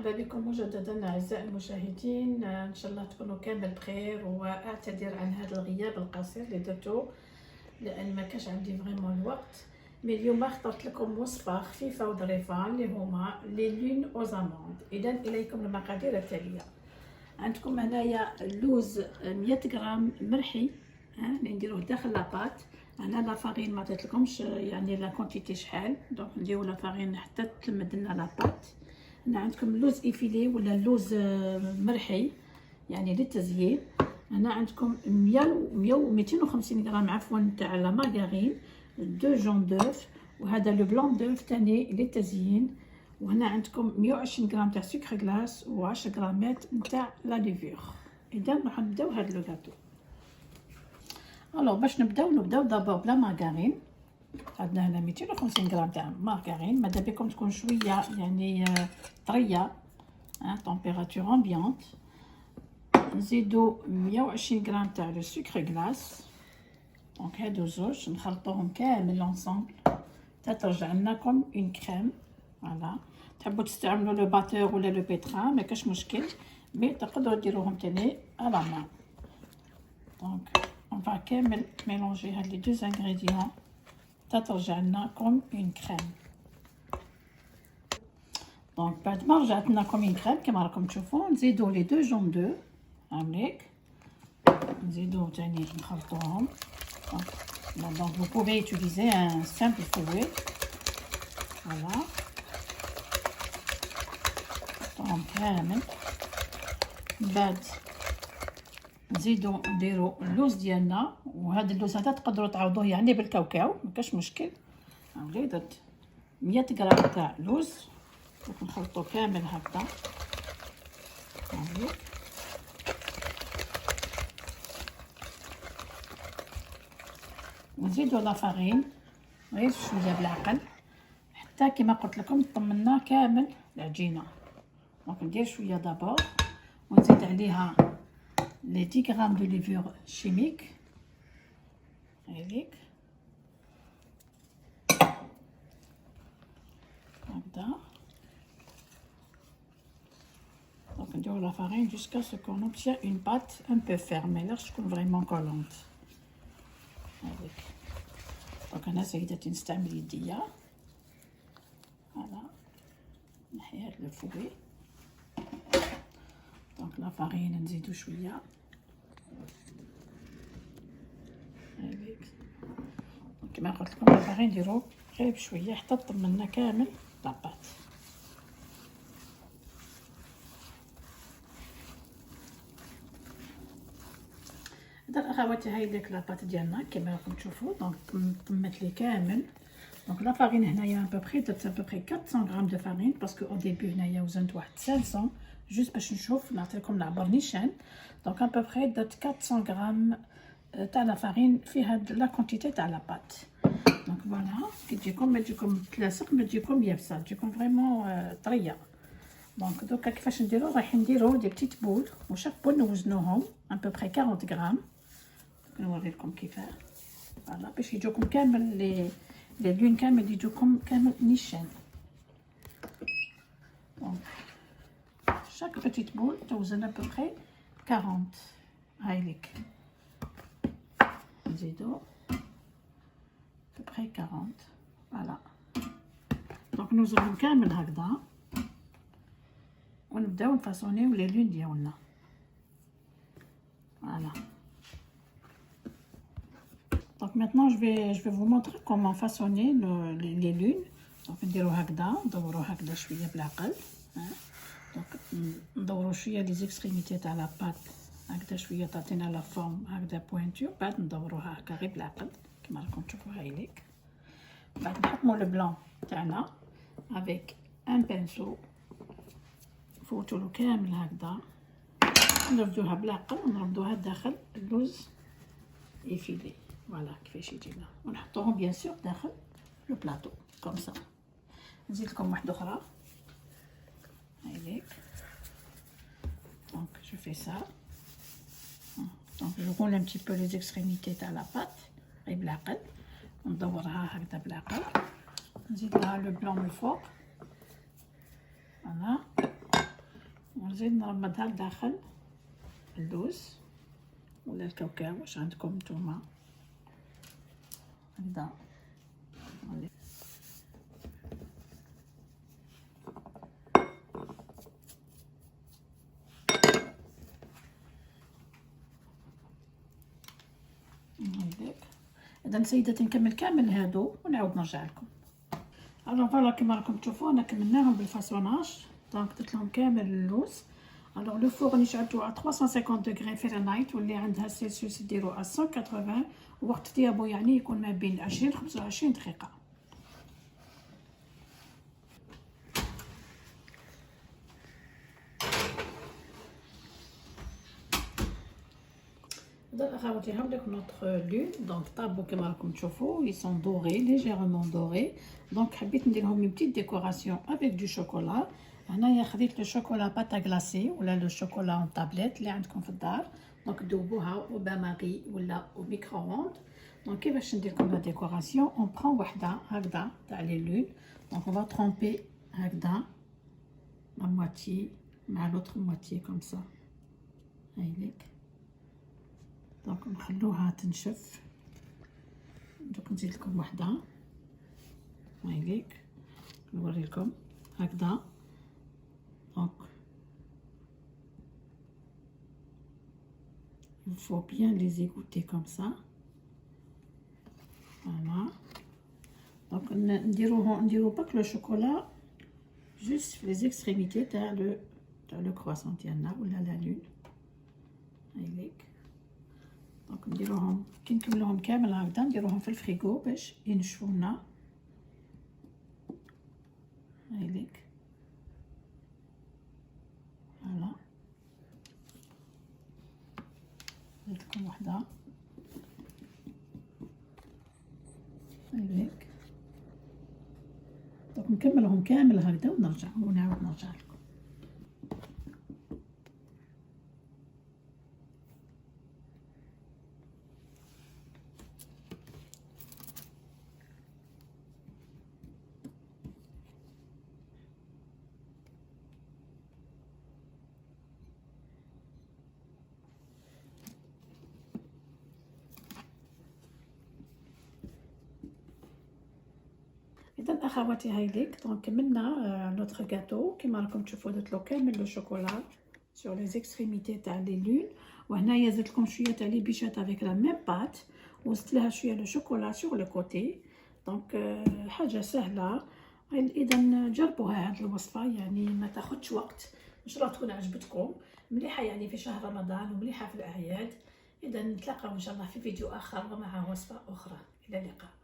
مرحبا بكم مجددا اعزائي المشاهدين. ان شاء الله تكونوا كامل بخير، واعتذر عن هذا الغياب القصير اللي درته لان ما كانش عندي فريمون الوقت. مي اليوم اخترت لكم وصفه خفيفه وظريفه اللي هما لي لون اوز اموند. اذا اليكم المقادير التاليه. عندكم هنايا اللوز 100 غرام مرحي اللي نديروه داخل لاباط. انا لا فارين ما عطيتلكمش يعني لا كونتيتي شحال، دونك نديرو لا فارين حتى تلمد لنا لاباط. هنا عندكم اللوز ايفيلي ولا اللوز مرحي يعني للتزيين. هنا عندكم 250 غرام عفوا تاع لا مارغرين، 2 جون دوف، وهذا لو بلون دوف تاني للتزيين. وهنا عندكم 120 غرام تاع سكر غلاس و10 غرامات نتاع لا ليفور. اذا راح نبداو هذا لو غاتو. الوغ باش نبداو دابا بلا مارغرين. عندنا هنا 250 غرام تاع مارغرين، ماذا بكم تكون شويه يعني طريه طومبيراتور امبيونت. نزيدو 120 غرام تاع لو سكر غلاس، دونك هادو زوج نخلطوهم كامل لونسومبل حتى ترجع لناكم اون كريم. فوالا تحبوا تستعملوا لو باتور ولا لو بيتران ما كاش مشكل، مي تقدروا ديروهم تاني على مان. دونك on va كامل ميلونجي هاد لي دو انغريديون حتى ترجع لناكم اون كريم. دونك بعد ما رجعت لناكم اون كريم كما راكم تشوفوا نزيدو لي دو جون دو هاوليك، نزيدو تاني نخلطوهم. Donc vous pouvez utiliser un simple fouet. Voilà. Donc كامل بعد نزيدو نديرو اللوز ديالنا، وهذا اللوز هذا تقدروا تعوضوه يعني بالكاوكاو ما كاش مشكل. هاولي درت 100 غرام تاع لوز ونخلطو كامل هكذا. هاولي ونزيدو لا فارين غير شويه بالعقل حتى كما قلت لكم طمنا كامل العجينه. دونك ندير شويه دابور ونزيد عليها لي 10 غرام دو ليفور شيميك هذيك هكذا. دونك نديرو لا فارين جوسكا سو كون اوبتيان اون بات ان بو فيرم، مايلاش تكون فريمون كولونت هذيك. دونك انا سيداتي نستعمل يديا. فوالا نحي هاد لو فوي. دونك لا فارين نزيدو شويه هذيك. كما قلت لكم لا فارين نديرو غير بشويه حتى طمنا كامل لاباط. هذا اخواتي هاي ديك لاباط ديالنا كما راكم تشوفوا. دونك طمت لي كامل. دونك لا فارين هنايا ابوبري درت ابوبري 400 غرام دو فارين باسكو او ديبي هنايا وزنت واحد 500 جوست باش نشوف نعطيكم العبر نيشان. دونك ابوبري درت 400 غرام تاع لا فارين في هاد لا كونتيتي تاع لاباط. دونك فوالا كي تجيكم ما تجيكم تلاصق ما تجيكم يابسه، تجيكم فريمون طريه. دونك دوكا كيفاش نديرو؟ رايحين نديرو دي بتيت بول وشاك بول نوزنوهم ابوبري 40 غرام. نوريلكم كيفاه. فوالا باش يجوكم كامل لي لون كامل يجوكم كامل نيشان. دونك chaque petite boule توزن à peu près 40. هايليك نزيدو à peu près 40. فوالا دونك نوزنهم كامل هكذا ونبداو نفاصونيو لي لون ديالنا. فوالا donc maintenant je vais vous montrer comment façonner les lunes. donc نديرو هكذا ندورو هكذا شويه بالعقل. دونك ندورو شويه لي زيكستريميتي تاع لاباط هكذا شويه تعطينا لا فورم هكذا بوينتو. بعد ندوروها هكا غير بالعقل كما راكم تشوفوا هايليك. بعد نحكمو لو بلون تاعنا افيك ان بانسو نفوتولو كامل هكذا نربدوها بالعقل ونربدوها داخل اللوز ايفيلي. فوالا كيفاش يجينا ونحطوهم بيان سور داخل لو بلاطو كوم سا. نزيد لكم واحده اخرى هايليك. دونك جو في سا. دونك جو رول ان بتي بو لي زيكستريميتي تاع لاباط غير بالعقل وندورها هكذا بالعقل. نزيد لها لو بلون من الفوق. فوالا نزيد نرمدها لداخل اللوز ولا الكاوكاو واش عندكم نتوما هكذا. هكذاك. اذا سيداتي نكمل كامل هادو ونعاود نرجع لكم. الوغ فوالا كيما راكم تشوفوا انا كملناهم بالفاصوناج. دونك درت لهم كامل اللوز. الوغ لو فور نشعلو على 350 دوغري فahrenheit واللي عندها سيلسيوس ديرو على 180 وقت طيابو يعني يكون ما بين 20 25 دقيقه. اذا اخواتي هاوليك نوتر لون. دونك طابو كيما راكم تشوفوا ils sont dorés légèrement dorés. دونك حبيت ندير لهم une petite décoration avec du chocolat. هنايا خديت لو شوكولا باتا غلاسي ولا لو شوكولا اون طابليت اللي عندكم في الدار. دونك دوبوها او باماغي ولا او ميكرووند. دونك كيفاش ندير لكم لا ديكوراسيون اون برون وحده هكذا تاع لي لون. دونك اون فا ترومبي هكذا لا موتي مع لوتر موتي كوم سا هايليك. دونك نخلوها تنشف. دوك نزيد لكم وحده هايليك نوري لكم هكذا. Donc, il faut bien les égoutter comme ça. Voilà. Donc, نديرو باك لو شوكولا juste في les extrémités تاع لو كرواسون ديالنا ولا لا لون هايليك. دونك نديروهم كي نكملوهم كامل هكذا نديروهم في الفريغو باش ينشفوا لنا هايليك. فوالا درت لكم وحده هايليك. دونك نكملهم كامل هكذا ونعاود نرجع لكم. اذا اخواتي هايليك. دونك كملنا نوتر غاتو كيما راكم تشوفوا درت له كامل لو شوكولا سور لي زيكستريميتي تاع لي لون. وهنايا زدت لكم شويه تاع لي بيشات افيك لا ميم بات وزدت لها شويه لو شوكولا سور لو كوتي. دونك حاجه سهله. اذا جربوها هاد الوصفه يعني ما تاخذش وقت. ان شاء الله تكون عجبتكم. مليحه يعني في شهر رمضان ومليحه في الاعياد. اذا نتلاقاو ان شاء الله في فيديو اخر ومع وصفه اخرى. الى اللقاء.